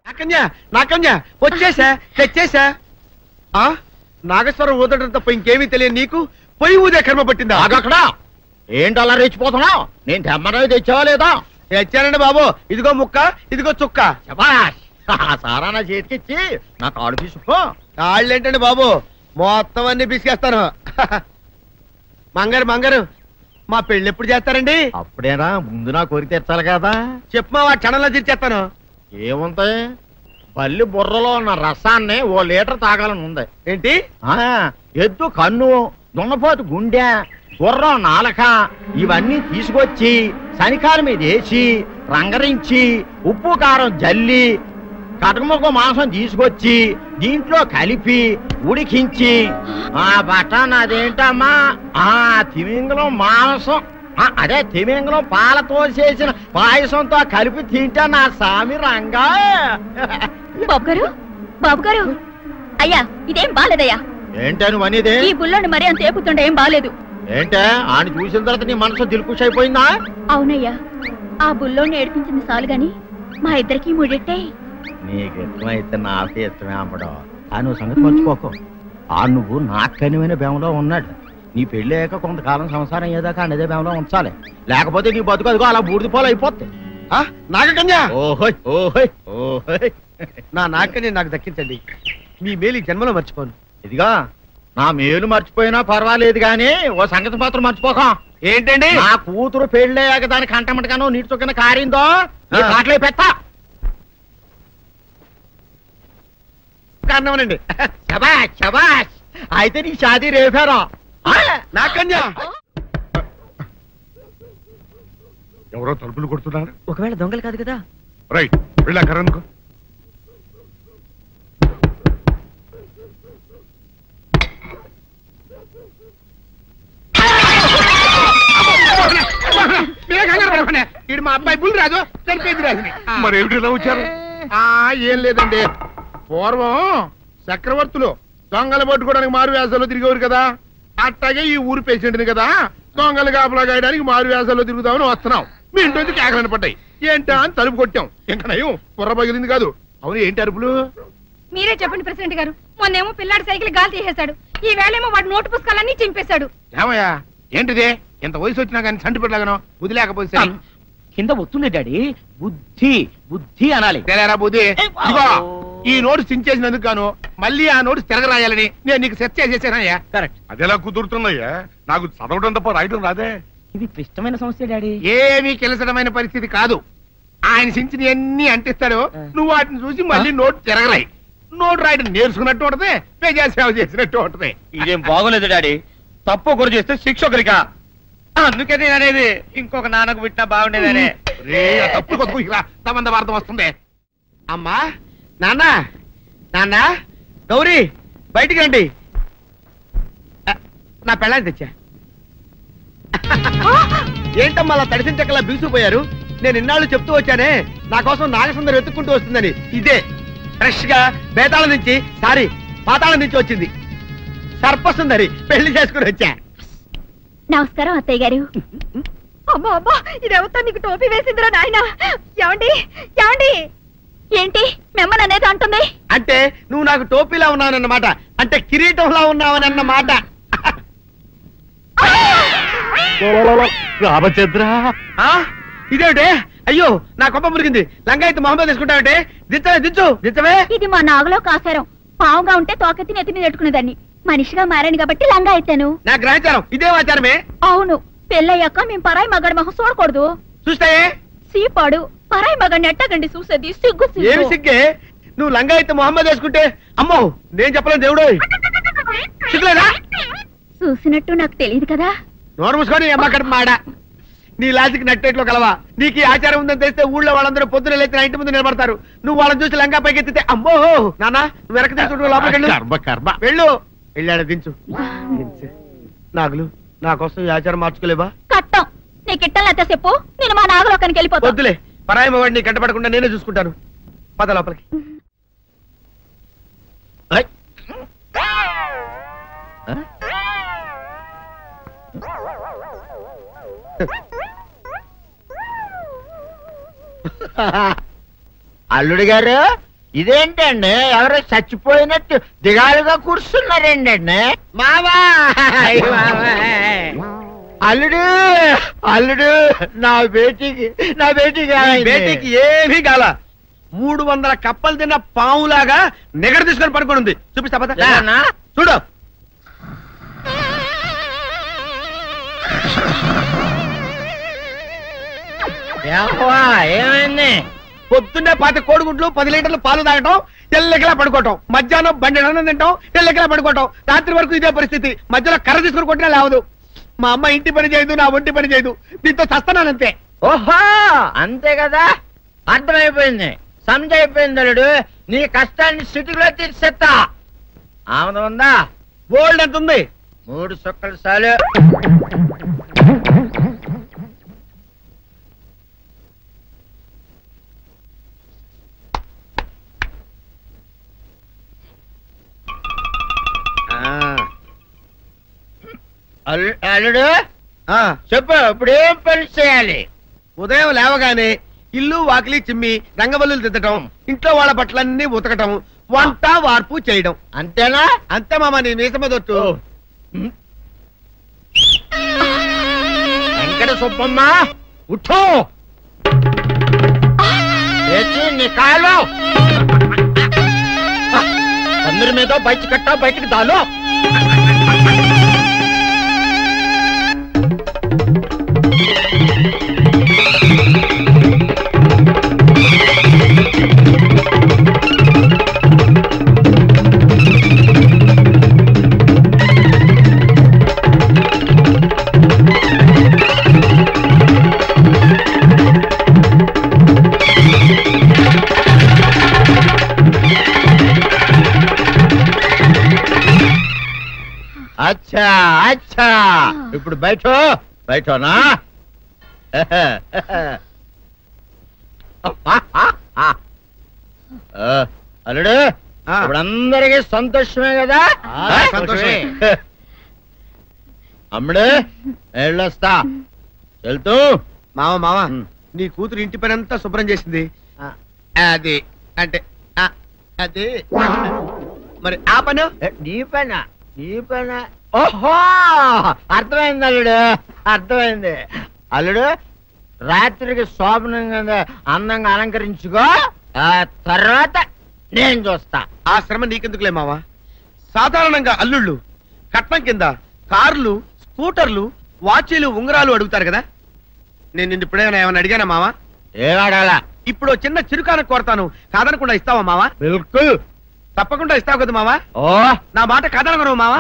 నాకన్యా వచ్చేసా తెచ్చేసా. నాగేశ్వరం ఊదడం తప్ప ఇంకేమీ తెలియదు నీకు. పొయ్యి ఊదే కర్మ పట్టిందా? అక్కడ ఏంటి అలా రెచ్చిపోతున్నావు? నేను తెమ్మనవి తెచ్చావా లేదా? తెచ్చానండి బాబు. ఇదిగో ముక్క, ఇదిగో చుక్క. సారా నా చేతికిచ్చి నా కాడు తీసుకో. కాళ్ళేంటండి బాబు, మొత్తం అన్ని బిసికేస్తాను. మంగారు మా పెళ్ళి ఎప్పుడు చేస్తారండి? అప్పుడేనా, ముందు నా కోరిక తెచ్చాలి కదా. చెప్పమా, క్షణంలో తీర్చేస్తాను. ఏముంటాయి, పల్లి బుర్రలో ఉన్న రసాన్ని 1 లీటర్ తాగాలని ఉంది. ఏంటి? ఎద్దు కన్ను, దున్నపోతు గుండె, గుర్రం నాలక ఇవన్నీ తీసుకొచ్చి శనికాల మీద వేసి రంగరించి ఉప్పు కారం జల్లి కటకముక్క మాంసం తీసుకొచ్చి దీంట్లో కలిపి ఉడికించి బటన్ అదేంటమ్మా తిమింగలం మాంసం, అదే తిమింగలం పాలతో చేసిన పాయసంతో కలిపి తింటా నా సామి రంగా. బాబు గారు అయ్యా, ఇదేం బాలేదయ్యా. ఏంటని వనిదే? ఈ బుల్లోని మరీ అంత ఏపుతుండే ఏం బాలేదు. ఏంటే ఆయన చూసిన తర్వాత నీ మనసు దిల్కుష్ అయిపోయిందా? అవునయ్యా, ఆ బుల్లోని ఏడిపించింది చాలు గాని మా ఇద్దరికి ముడిట్టే. నీకు ఇష్టమైతే నాకు ఇష్టమే అమ్మడం. ఆ నువ్వు సంగతి మర్చిపోకు. నువ్వు నాకు కనివైన బేమలో ఉన్నాడు. నీ పెళ్లి అయ్యాక కొంతకాలం సంసారం ఏదాకా అనేదే బేమలో ఉంచాలి, లేకపోతే నీ బతుకు అదిగో అలా బూడిదిపోలు అయిపోతాయి. నాగకన్యా, ఓహోయ్ ఓహోయ్ ఓహోయ్, నా నాగకన్య నాకు దక్కించండి. మీ మేలు ఈ జన్మలో మర్చిపోను. ఇదిగా నా మేలు మర్చిపోయినా పర్వాలేదు గాని ఓ సంగతి మాత్రం మర్చిపోకం. ఏంటండి? నా కూతురు పెళ్ళయ్యాక దానికి కంటమటగానో నీటి చొక్కన కారిందో కాట్లే పెట్టా కారణమనండి. శబాష్ శబాష్, అయితే నీ షాదీ రేపారా? నాకన్యా, ఎవరో తలుపులు కొడుతున్నారు. ఒకవేళ దొంగలు కాదు కదా? రైట్, వెళ్ళాకరనుకో. ఇది మా అబ్బాయి బుల్ రాజు, చనిపోయింది రాజుని. మరి ఏమిటి ఇలా వచ్చారు? ఏం లేదండి, పూర్వం చక్రవర్తులు దొంగలు పట్టుకోవడానికి మారు వేసాల్లో తిరిగేవారు కదా. అట్టాగే ఈ ఊరు పేషెంట్ని కదా దొంగలు కాపలా గాయడానికి మారు వేసాల్లో తిరుగుదామని వస్తున్నాం. మీ ఇంటి కేకలని పడ్డాయి. ఏంటా అని తలుపు కొట్టాం. ఇంకా నయం బుర్ర పగిలింది కాదు. అవును, ఏంటి అరుపులు? మీరే చెప్పండి ప్రెసిడెంట్ గారు. మొన్నేమో పిల్లాడి సైకిల్ గాలి తీసేశాడు, ఈ వేళేమో వాడి నోటు పుస్తకాలన్నీ చింపేశాడు. ఏమయ్యా, ఏంటిదే? ఎంత వయసు వచ్చినా కానీ చంటి పెట్టలాగను బుద్ధి లేకపోతే కింద వస్తుంది డాడీ. బుద్ధి బుద్ధి అనాలి. తెలేరా బుద్ధి? ఇదిగో, ఈ నోట్స్ చించేసినందుకు గాను మళ్ళీ ఆ నోట్స్ తిరగరాయాలని నేను నీకు సెట్ చేసేసానయ్యా. కరెక్ట్. అదెలా కుదురుతున్నాయ్యా? నాకు చదవడం తప్ప రాయడం రాదే. ఇది క్లిష్టమైన సమస్య డాడీ. ఏమీ కిలసడమైన పరిస్థితి కాదు. ఆయన చించిన ఎన్ని అంటిస్తాడు, నువ్వు వాటిని చూసి మళ్ళీ నోట్ తిరగరాయి. నోట్ రాయడం నేర్చుకున్నట్టు ఉంటది, ప్రజాసేవ చేసినట్టు ఉంటది. ఇదేం బాగోలేదు డాడీ. తప్పు ఒకరు చేస్తే శిక్ష ఒకరికా? అందుకే నేను అనేది ఇంకొక నాన్నకు పుట్టినా బాగుండేదనే. తప్పు కొద్దు ఇలా సంబంధ వార్తం వస్తుంది. అమ్మా, నాన్న, నాన్న, గౌరీ బయటికి రండి. నా పెళ్ళాన్ని తెచ్చా. ఏంటమ్మా అలా తడిసిన చెక్కలా బిగుసిపోయారు? నేను ఇన్నాళ్ళు చెప్తూ వచ్చానే నా కోసం నాగసుందరం వెతుక్కుంటూ వస్తుందని. ఇదే ఫ్రెష్ గా బేతాళం నుంచి పాతాళం నుంచి వచ్చింది సర్పసుందరి. పెళ్లి చేసుకుని వచ్చా. నమస్కారం అత్తయ్య గారు. అమ్మా అమ్మా, ఇదేవతో నీకు టోపీ వేసిందిరా నాయన. ఏమండి ఏమండి? ఏంటి మిమ్మల్ని అనేది అంటుంది? అంటే నువ్వు నాకు టోపీలా ఉన్నావనన్నమాట, అంటే కిరీటంలా ఉన్నావని అన్నమాట. రామచంద్ర, ఇదేమిటే? అయ్యో, నా కొప్ప మురిగింది. లంగా అయితే మొహమ్మద్ తీసుకుంటావంటే? దించవే. ఇది మా నాగులో కాసారం. పావుగా ఉంటే తోకెత్తి నెత్తి మీద పెట్టుకునేదాన్ని. మనిషిగా మారాను కాబట్టి లంగా అయితాను. నా గ్రహచారం ఇదే ఆచారమే. అవును, పెళ్ళయ్యాక మేము పరాయి మగాడి మొహం చూడకూడదు. చూస్తాయే సీపాడు పరాయి మగాడిని ఎట్టగండి చూసేది. సిగ్గు ఏమి సిగ్గే? నువ్వు లంగా అయితే మొహమ్మద్ వేసుకుంటే అమ్మో నేను చెప్పలేను దేవుడు. సిగ్గులేదా? చూసినట్టు నాకు తెలియదు కదా. నోరు మూసుకొని అమ్మకడ మాడ. నీ లాజిక్ నట్టేట్లో కలవా? నీకు ఈ ఆచారం ఉందని తెలిస్తే ఊళ్ళో వాళ్ళందరూ పొద్దున లేచి నా ఇంటి ముందు నిలబడతారు. నువ్వు వాళ్ళని చూసి లంగా పైకి ఎత్తితే అమ్మో నాన్న నువ్వు వెనక తీసుకుంటూ లోపలికి వెళ్ళు. వెళ్ళాడు దించు. నాగులు, నా కోసం ఈ ఆచారం మార్చుకోలేవా? కట్టం నీకు ఇట్టలేతే చెప్పు, నేను మా నాగలోకానికి వెళ్ళిపోతా. వద్దులే, పరాయి మవాడిని కంటపడకుండా నేనే చూసుకుంటాను. పద లోపలికి. అల్లుడు గారు ఇదేంటండి ఎవరో చచ్చిపోయినట్టు దిగాలుగా కూర్చున్నారేంటండి మావా అల్లుడు అల్లుడు నా బేటీకి బేటీకి ఏమీ కాల 300 కప్పలు తిన్న పావులాగా నిగడ తీసుకొని పడుకొని ఉంది. చూపిస్తా పద. చూడు ఏమైంది? పొద్దున్నే 10 కోడిగుడ్లు 10 లీటర్లు పాలు తాగటం, ఎల్లెకలా పడుకోవటం, మధ్యాహ్నం బండి అన్నం తింటాం, ఎల్లెకలా పడుకోవటం, రాత్రి వరకు ఇదే పరిస్థితి. మధ్యలో కర్ర తీసుకుని కొట్టినా లేవదు. మా అమ్మ ఇంటి పని చేయదు, నా ఒంటి పని చేయదు. దీంతో చస్తానంతే. ఓహో అంతే కదా, అర్థమైపోయింది, సమజైపోయింది అల్లుడు. నీ కష్టాన్ని సిటీలో తీర్చేస్తా. ఆమె ఉందా? గోల్డ్ ఎంత ఉంది? 3 సుక్కలు చాలు. అల్లుడు చెప్పు, ఇప్పుడు ఏం పని చేయాలి? ఉదయం లేవగానే ఇల్లు వాకిలి చిమ్మి రంగవల్లులు దిద్దటం, ఇంట్లో వాళ్ళ బట్టలన్నీ ఉతకటం, వంట వార్పు చేయడం. అంతేనా? అంతే మామ, నీ మీసమదొట్టు. వెంకట సుబ్బమ్మ ఉఠో, నీ కాలు అందరి మీద బయట కట్టా, బయటికి దాలో. అచ్చా అచ్చా, ఇప్పుడు బయటనా? అల్లుడు ఇప్పుడు అందరికీ సంతోషమే కదా? సంతోషమే. అమ్ముడు వెళ్ళొస్తా, వెళ్తూ. మామ నీ కూతురు ఇంటి పని అంతా శుభ్రం చేసింది. అది అంటే అది మరి ఆ పని నీ పైన. ఓహో అర్థమైంది అల్లుడు, అర్థమైంది. అల్లుడు రాత్రికి శోభనంగా అందంగా అలంకరించుకో, ఆ తర్వాత నేను చూస్తా. ఆ శ్రమ నీకెందుకులే మావా. సాధారణంగా అల్లుళ్ళు కట్నం కింద కార్లు, స్కూటర్లు, వాచీలు, ఉంగరాలు అడుగుతారు కదా. నేను నిన్ను ఇప్పుడేమైనా ఏమైనా అడిగానా మావా? ఏవాడాలా? ఇప్పుడు చిన్న చిరుకాన కోరతాను, కాదనకుండా ఇస్తావా మావా? బిల్కుల్ తప్పకుండా ఇస్తావు కదా మావా? ఓ నా మాట కాదనగను మావా.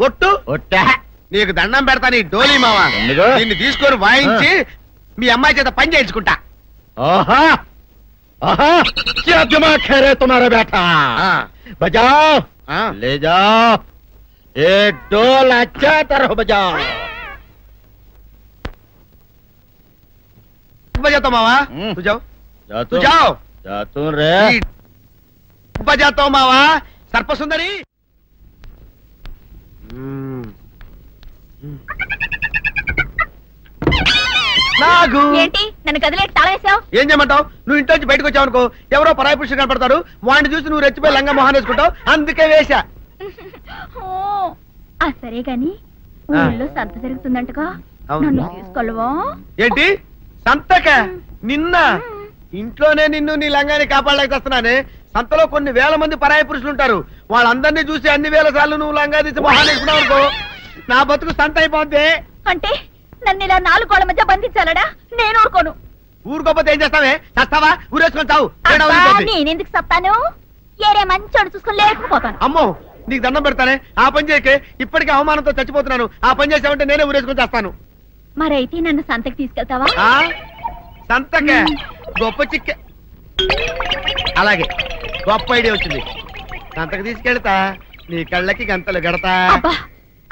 ఒట్టు ఒట్టా, నీకు దండం పెడతా నీ డోలీ మావా. దీన్ని తీసుకొని వాయించి మీ అమ్మాయి చేత పని చేయించుకుంటా. ఓహా ఓహా, क्या दिमाग है रे तुम्हारा बेटा? बजाओ, ले जाओ ये डोल, अच्छा तरह बजाओ. बजाता मावा, तू जाओ, तू जाओ. जातू रे. बजाता मावा, सर्पसुंदरी. నాగు ఏంటి నన్ను గదిలేటి తాళేసావు? ఏం చేయమంటావు? నువ్వు ఇంట్లో నుంచి బయటకు వచ్చావు అనుకో, ఎవరో పరాయి పురుషులు కనపడతారు, వాడిని చూసి నువ్వు రెచ్చిపోయి లంగా మొహాన్ని వేసుకుంటావు, అందుకే వేశా. సరే గాని ఊళ్ళో సంత జరుగుతుందంటగా, నన్ను తీసుకెళ్ళవా? ఏంటి సంతక? నిన్న ఇంట్లోనే నిన్ను నీ లంగాన్ని కాపాడలేకొస్తున్నానే. సంతలో కొన్ని వేల మంది పరాయి పురుషులు ఉంటారు, వాళ్ళందరినీ చూసి అన్ని వేల సార్లు నువ్వు లంగా తీసి మొహాన్ని వేసుకున్నావు అనుకో, నా బతుకు సంత అయిపోద్ది. అంటే నన్ను ఇలా 4 గోళ్ల మధ్య బంధించాలడా? నేను ఊరుకోను. ఊరుకోపోతే ఏం చేస్తావే? చస్తావా? ఊరేసుకొని చావు. నేనెందుకు చెప్తాను? ఏరే మంచోడు చూసుకొని లేకపోతాను. అమ్మో నీకు దండం పెడతానే, ఆ పని చేయకే. ఇప్పటికే అవమానంతో చచ్చిపోతున్నాను, ఆ పని చేసావంటే నేనే ఊరేసుకొని చేస్తాను. మరైతే నన్ను సంతకి తీసుకెళ్తావా? సంతకే గొప్ప చిక్క. అలాగే గొప్ప ఐడియా వచ్చింది. సంతకు తీసుకెళ్తా, నీ కళ్ళకి గంతలు గడతా.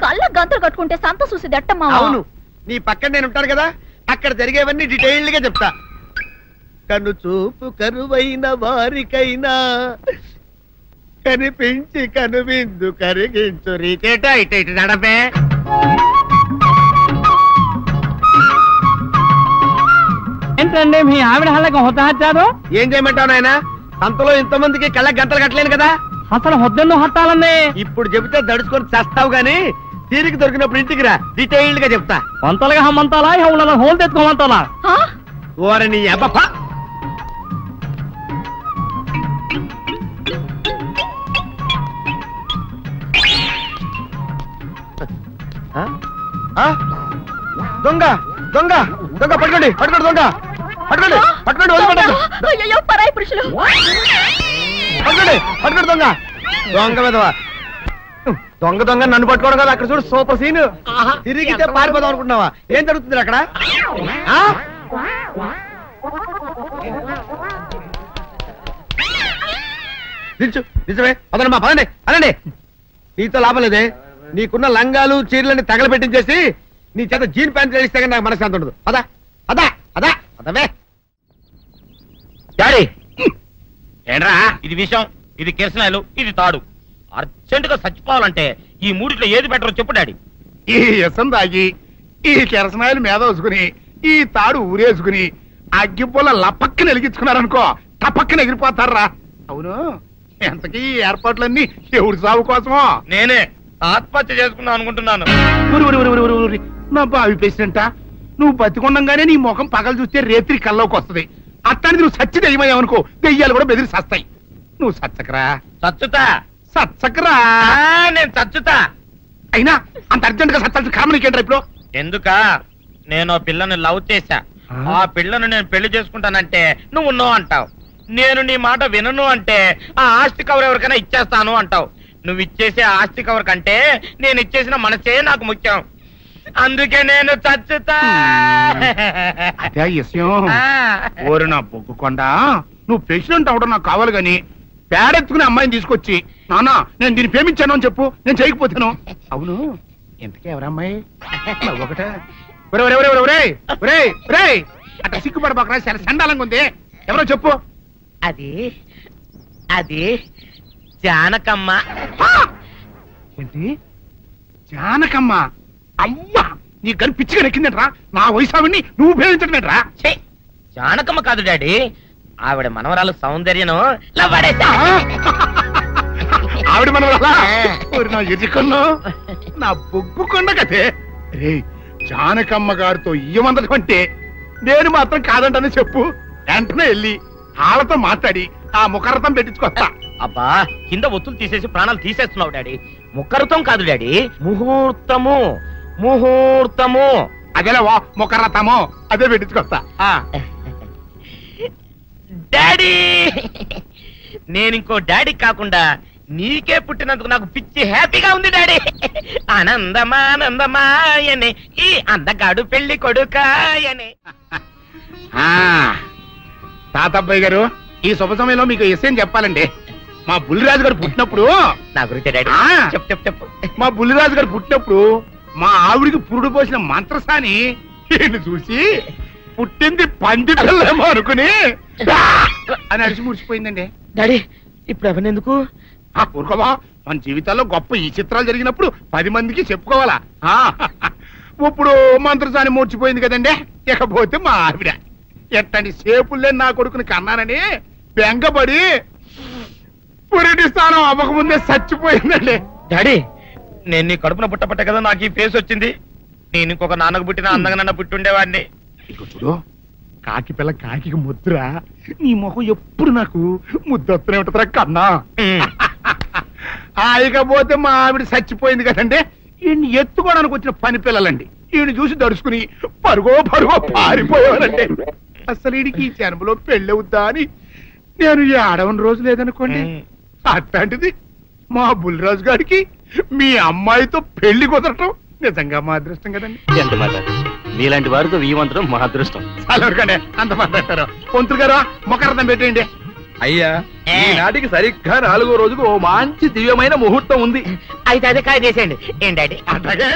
కళ్ళ గంతలు కట్టుకుంటే సంత చూసి దట్టమ్మా. అవును, నీ పక్కన నేను ఉంటాను కదా, అక్కడ జరిగేవన్నీ డీటెయిల్డ్ గా చెప్తా. కను చూపు కరువైన వారికైనా కనిపించి కనువిందు కరిగించు. రీచేట ఇటు ఇటు నడపే. ఏంటండి మీ ఆవిడ హల్లకం హోతాచారు? ఏం చేయమంటావు నాయన? సంతలో ఇంతమందికి కళ్ళ గంటలు కట్టలేను కదా. అసలు హొద్దెన్ను హట్టాలన్నీ ఇప్పుడు చెబితే దడుచుకొని చేస్తావు గాని తీరికి దొరికినప్పుడు ఇంటికి రా, డీటెయిల్డ్ గా చెప్తా. వంతలుగా హమ్మంతాలా ఇక హోల్ తెచ్చుకోమంటాలా? ఓర నీ అబ్బ. దొంగ దొంగ దొంగ పట్టుకోండి పట్టుకోండి దొంగ పట్టుకోండి పట్టుకోండి వదిలిపెట్టండి. అయ్యో పరాయి పురుషులు. పట్టుకోండి పట్టుకోండి దొంగ దొంగ విధవా. దొంగ దొంగ నన్ను పట్టుకోవడం కదా. అక్కడ చూడు సూపర్ సీన్. తిరిగితే పారిపోదాం అనుకుంటున్నావా? ఏం జరుగుతుంది అక్కడ? నిజమే పదండి మా పదండి అనండి. నీతో లాభం లేదే. నీకున్న లంగాలు చీరలని తగలబెట్టించేసి నీ చేత జీన్ ప్యాంట్ వేస్తే కానీ నాకు మనశ్శాంతి ఉండదు. అదా అదా అదా అదవే. డాడీ ఏంట్రా ఇది విషయం, ఇది కిరసనాయలు, ఇది తాడు. అర్జెంట్ గా చచ్చిపోవాలంటే ఈ మూడిట్లో ఏది బెటర్ చెప్పు డాడీ. ఈ ఇసం తాగి ఈ కిరసనాయలు మీద వేసుకుని ఈ తాడు ఊరేసుకుని అగ్గిపూల లపక్కన వెలిగించుకున్నారనుకో టపక్కన ఎగిరిపోతారా. అవును, ఎంతకీ ఈ ఏర్పాట్లన్నీ ఎవరి సాగు కోసమో? నేనే ఆత్మహత్య చేసుకుందాం అనుకుంటున్నాను. నా బావి పేసినంట నువ్వు బతికొండంగానే నీ ముఖం పగలు చూస్తే రేత్రి కల్లోకి వస్తుంది. అట్టానికి నువ్వు సచ్చి దెయ్యమయ్యావనుకో దెయ్యాలు కూడా బెదిరి సస్తాయి. నువ్వు సచ్చకరా చచ్చుతా సచ్చకరా. నేను చచ్చుతా. అయినా అంత అర్జెంట్ గా సచ్చాల్సిన కారణం నీకేంట్రా ఇప్పుడు? ఎందుక నేను పిల్లని లవ్ చేశా. ఆ పిల్లను నేను పెళ్లి చేసుకుంటానంటే నువ్వు నో అంటావు. నేను నీ మాట వినను అంటే ఆ ఆస్తి కవర్ ఎవరికైనా ఇచ్చేస్తాను అంటావు. నువ్వు ఇచ్చేసే ఆస్తి కవర్ కంటే నేను ఇచ్చేసిన మనసే నాకు ముఖ్యం. అందుకే నేను చచ్చుతా. అదే విషయం. ఓరు నా బొగ్గుకొండ, నువ్వు ప్రెసిడెంట్ అవడం నాకు కావాలి గాని పేడెత్తుకునే అమ్మాయిని తీసుకొచ్చి నానా నేను దీన్ని ప్రేమించాను అని చెప్పు, నేను చేయకపోతాను. అవును, ఇంతకీ ఎవరమ్మాయి? ఒకటే అట్లా సిగ్గుపడబాకరా, చాలా సండాలంగా ఉంది. ఎవరో చెప్పు. అది అది జానకమ్మ. ఏంటి జానకమ్మ? అమ్మా నీ గని పిచ్చిగా నెక్కిందంట్రా. నా వయసావిని నువ్వు ప్రేమించటమేట్రా? జానకమ్మ కాదు డాడీ, ఆవిడ మనవరాలు సౌందర్యను ఆవిడ మనవరాలా? నా ఎదుకున్నా నా బొగ్గుకొండ కదే. రే జానకమ్మ గారితో ఇయ్యమందడం అంటే నేను మాత్రం కాదంటనే చెప్పు. వెంటనే వెళ్ళి వాళ్ళతో మాట్లాడి ఆ ముఖరథం పెట్టించుకొస్తా. అబ్బా కింద ఒత్తులు తీసేసి ప్రాణాలు తీసేస్తున్నావు డాడీ. ముఖరథం కాదు డాడీ, ముహూర్తము. ముహూర్తము అదేలా ముఖరథము, అదే పెట్టించుకొస్తా. డాడీ నేను ఇంకో డాడీ కాకుండా నీకే పుట్టినందుకు నాకు పిచ్చి హ్యాపీగా ఉంది డాడీ. ఆనందమానందమాయనే ఈ అందగాడు పెళ్లి కొడుకాయనే. తాతబ్బాయి గారు, ఈ శుభ సమయంలో మీకు విషయం చెప్పాలండి. మా బుల్లిరాజు గారు పుట్టినప్పుడు నా గురించి డాడీ చెప్పు చెప్పు చెప్పు. మా బుల్లిరాజు గారు పుట్టినప్పుడు మా ఆవిడికి పురుడు పోసిన మంత్రసాని నేను చూసి పుట్టింది పంది పిల్లేమో అనుకుని అని అడిచి ముడిచిపోయిందండి. డాడీ ఇప్పుడు ఎవరినెందుకు? ఊరుకోవా, మన జీవితాల్లో గొప్ప ఈ చిత్రాలు జరిగినప్పుడు 10 మందికి చెప్పుకోవాలా. ఇప్పుడు మంత్రసాని మూర్చిపోయింది కదండి. ఇకపోతే మా ఆవిడ ఎట్టండి సేపుల్లే నా కొడుకుని కన్నానని బెంగపడి పురిటి స్థానం అవ్వకముందే చచ్చిపోయిందండి. డాడీ నేను నీ కడుపున పుట్టపట్ట కదా నాకు ఈ ఫేస్ వచ్చింది. నేను ఇంకొక నాన్నకు పుట్టిన అందంగా నన్ను పుట్టుండేవాడిని. ఇక చూడు, కాకి పిల్ల కాకి ముద్దురా. నీ మొహం ఎప్పుడు నాకు ముద్దొత్తనే ఉంటుందిరా కన్నా. ఇకపోతే మా ఆవిడ చచ్చిపోయింది కదండి. ఈయన్ని ఎత్తుకోవడానికి వచ్చిన పని పిల్లలండి. ఈయన చూసి దడుచుకుని పరుగో పారిపోయేవారండి. అసలు ఈడికి ఈ జన్మలో పెళ్ళవుద్దా అని నేను ఈ ఆడవని రోజు లేదనుకోండి. అట్లాంటిది మా బుల్లిరాజు గారికి మీ అమ్మాయితో పెళ్లి కుదరటం నిజంగా మా అదృష్టం కదండి. ఎంత మాట, మీలాంటి వారితో వీయమంతరం మా అదృష్టం. అలాగే అంత మాట్లాడతారు. పొంతులు గారు మొకరథం పెట్టేయండి. అయ్యా ఈనాటికి సరిగ్గా 4వ రోజుకు ఓ మంచి దివ్యమైన ముహూర్తం ఉంది. అయితే అదే కాయ చేసేయండి. ఏంటి డాడీ? అట్లాగే